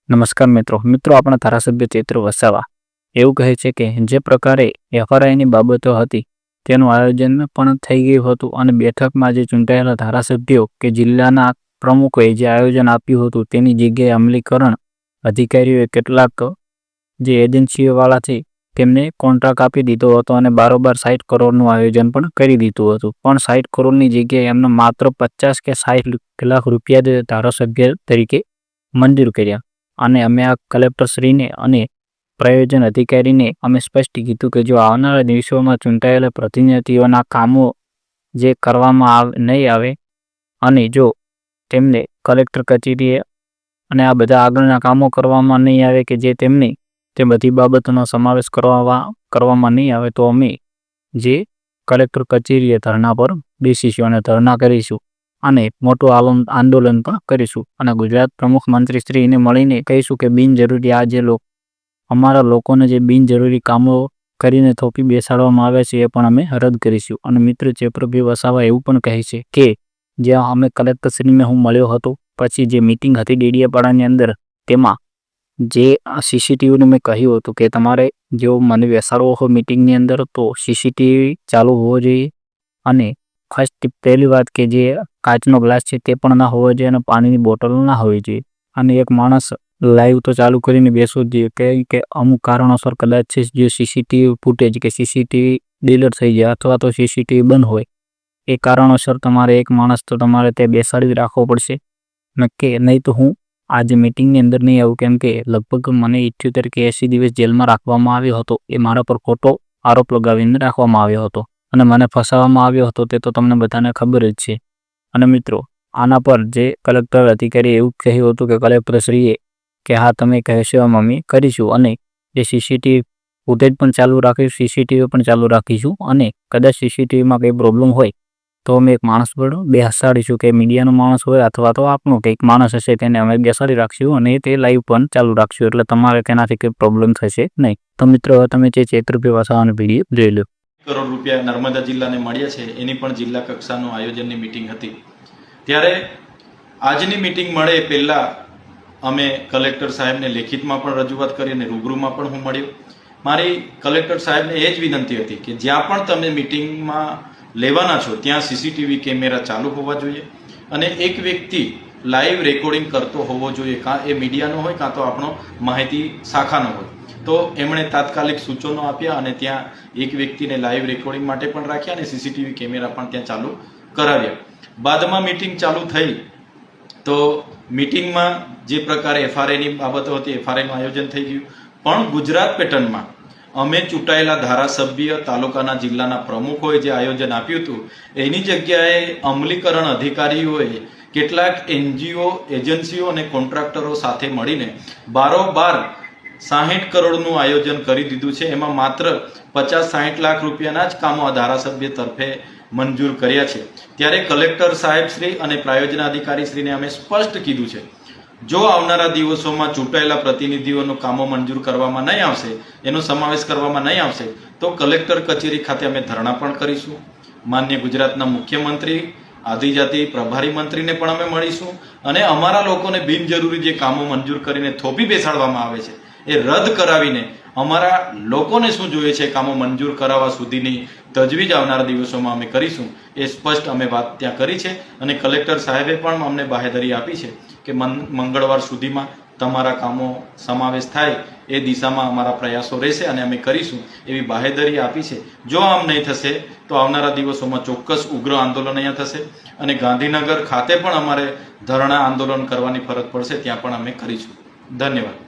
નમસ્કાર મિત્રો આપણા ધારાસભ્ય ચૈત્ર વસાવા એવું કહે છે કે જે પ્રકારે એફઆરઆઈની બાબતો હતી તેનું આયોજન પણ થઈ ગયું હતું અને બેઠકમાં જે ચૂંટાયેલા ધારાસભ્યો કે જિલ્લાના પ્રમુખોએ જે આયોજન આપ્યું હતું તેની જગ્યાએ અમલીકરણ અધિકારીઓએ કેટલાક જે એજન્સીઓવાળા છે તેમને કોન્ટ્રાક્ટ આપી દીધો હતો અને બારોબાર 60 કરોડનું આયોજન પણ કરી દીધું હતું, પણ 60 કરોડની જગ્યાએ એમને માત્ર 50 કે 60 લાખ રૂપિયા જ ધારાસભ્ય તરીકે મંજૂર કર્યા. અને અમે આ કલેક્ટરશ્રીને અને પ્રયોજન અધિકારીને અમે સ્પષ્ટ કીધું કે જો આવનારા દિવસોમાં ચૂંટાયેલા પ્રતિનિધિઓના કામો જે કરવામાં નહીં આવે અને જો તેમને કલેક્ટર કચેરીએ અને આ બધા આગળના કામો કરવામાં નહીં આવે કે જે તેમને તે બધી બાબતોનો સમાવેશ કરવામાં નહીં આવે તો અમે જે કલેક્ટર કચેરીએ ધરણા પર બેસીશું અને ધરણા કરીશું અને મોટું આંદોલન પણ કરીશું અને ગુજરાત પ્રમુખ મંત્રીશ્રીને મળીને કહીશું કે બિનજરૂરી આ જે અમારા લોકોને જે બિનજરૂરી કામો કરીને થોપી બેસાડવામાં આવે છે એ પણ અમે રદ કરીશું. અને મિત્ર ચૈત્રભાઈ વસાવા એવું પણ કહે છે કે જ્યાં અમે કલેક્ટરશ્રીને હું મળ્યો હતો પછી જે મિટિંગ હતી ડેડિયાપાડાની અંદર તેમાં જે સીસીટીવીનું મેં કહ્યું હતું કે તમારે જો મને બેસાડવો હોય મિટિંગની અંદર તો સીસીટીવી ચાલુ હોવો જોઈએ અને ખાસ પહેલી વાત કે જે કાચનો ગ્લાસ છે તે પણ ના હોવો જોઈએ અને પાણીની બોટલ ના હોવી જોઈએ અને એક માણસ લાઈવ તો ચાલુ કરીને બેસવું જ જોઈએ કે અમુક કારણોસર કદાચ છે જે સીસીટીવી ફૂટેજ કે સીસીટીવી ડિલીટ થઈ જાય અથવા તો સીસીટીવી બંધ હોય એ કારણોસર તમારે એક માણસ તો તમારે તે બેસાડી રાખવો પડશે કે નહીં તો હું આજે મિટિંગની અંદર નહીં આવું, કેમ કે લગભગ મને 78 કે 80 દિવસ જેલમાં રાખવામાં આવ્યો હતો. એ મારા પર ખોટો આરોપ લગાવીને રાખવામાં આવ્યો હતો અને મને ફસાવવામાં આવ્યો હતો તે તો તમને બધાને ખબર જ છે. અને મિત્રો આના પર જે કલેક્ટર અધિકારીએ એવું કહ્યું હતું કે કલેક્ટરશ્રીએ કે હા તમે કહેશો એમ અમે કરીશું અને જે સીસીટીવી ફૂટેજ પણ ચાલુ રાખીશું, સીસીટીવી પણ ચાલુ રાખીશું અને કદાચ સીસીટીવીમાં કંઈ પ્રોબ્લેમ હોય તો અમે એક માણસ પર બેસાડીશું કે મીડિયાનો માણસ હોય અથવા તો આપણો કંઈક માણસ હશે તેને અમે બેસાડી રાખીશું અને તે લાઈવ પણ ચાલુ રાખશું એટલે તમારે તેનાથી કંઈ પ્રોબ્લેમ થશે નહીં. તો મિત્રો તમે જે ચૈત્રભાઈ વસાવાનો વિડીયો જોઈ લો. કરોડ રૂપિયા નર્મદા જિલ્લાને મળ્યા છે એની પણ જિલ્લા કક્ષાનું આયોજનની મિટિંગ હતી. ત્યારે આજની મિટિંગ મળે એ પહેલાં અમે કલેક્ટર સાહેબને લેખિતમાં પણ રજૂઆત કરી અને રૂબરૂમાં પણ હું મળ્યો. મારી કલેક્ટર સાહેબને એ જ વિનંતી હતી કે જ્યાં પણ તમે મિટિંગમાં લેવાના છો ત્યાં સીસીટીવી કેમેરા ચાલુ હોવા જોઈએ અને એક વ્યક્તિ લાઈવ રેકોર્ડિંગ કરતો હોવો જોઈએ, કાં એ મીડિયાનો હોય કાં તો આપણો માહિતી શાખાનો હોય. તો એમણે તાત્કાલિક સૂચનો આપ્યા અને ત્યાં એક વ્યક્તિને લાઈવ રેકોર્ડિંગ માટે પણ રાખ્યા અને સીસીટીવી કેમેરા પણ ત્યાં ચાલુ કરાવ્યા. બાદમાં મિટિંગ ચાલુ થઈ તો મિટિંગમાં જે પ્રકારે એફઆરઆઈની બાબતો હતી એફઆરઆઈનું આયોજન થઈ ગયું, પણ ગુજરાત પેટર્નમાં અમે ચૂંટાયેલા ધારાસભ્ય તાલુકાના જિલ્લાના પ્રમુખોએ જે આયોજન આપ્યું હતું એની જગ્યાએ અમલીકરણ અધિકારીઓએ કેટલાક એનજીઓ એજન્સીઓ અને કોન્ટ્રાક્ટરો સાથે મળીને બારોબાર 60 કરોડનું આયોજન કરી દીધું છે. એમાં માત્ર 50-60 લાખ રૂપિયાના જ કામો આ ધારાસભ્ય તરફે મંજૂર કર્યા છે. ત્યારે કલેક્ટર સાહેબશ્રી અને પ્રાયોજનાધિકારીશ્રીને અમે સ્પષ્ટ કીધું છે જો આવનારા દિવસોમાં ચૂંટાયેલા પ્રતિનિધિઓનું કામો મંજૂર કરવામાં નહીં આવશે, એનો સમાવેશ કરવામાં નહીં આવશે તો કલેક્ટર કચેરી ખાતે અમે ધરણા પણ કરીશું. માન્ય ગુજરાતના મુખ્યમંત્રી આદિજાતિ પ્રભારી મંત્રીને પણ અમે મળીશું અને અમારા લોકોને બિનજરૂરી જે કામો મંજૂર કરીને થોપી બેસાડવામાં આવે છે એ રદ કરાવીને અમારા લોકોને શું જોઈએ છે કામો મંજૂર કરાવવા સુધીની તજવીજ આવનારા દિવસોમાં અમે કરીશું. એ સ્પષ્ટ અમે વાત ત્યાં કરી છે અને કલેક્ટર સાહેબે પણ અમને બાહેધરી આપી છે કે મંગળવાર સુધીમાં તમારા કામો સમાવેશ થાય એ દિશામાં અમારા પ્રયાસો રહેશે અને અમે કરીશું એવી બાહેધરી આપી છે. જો આમ નહીં થશે તો આવનારા દિવસોમાં ચોક્કસ ઉગ્ર આંદોલન અહીંયા થશે અને ગાંધીનગર ખાતે પણ અમારે ધરણા આંદોલન કરવાની ફરજ પડશે, ત્યાં પણ અમે કરીશું. ધન્યવાદ.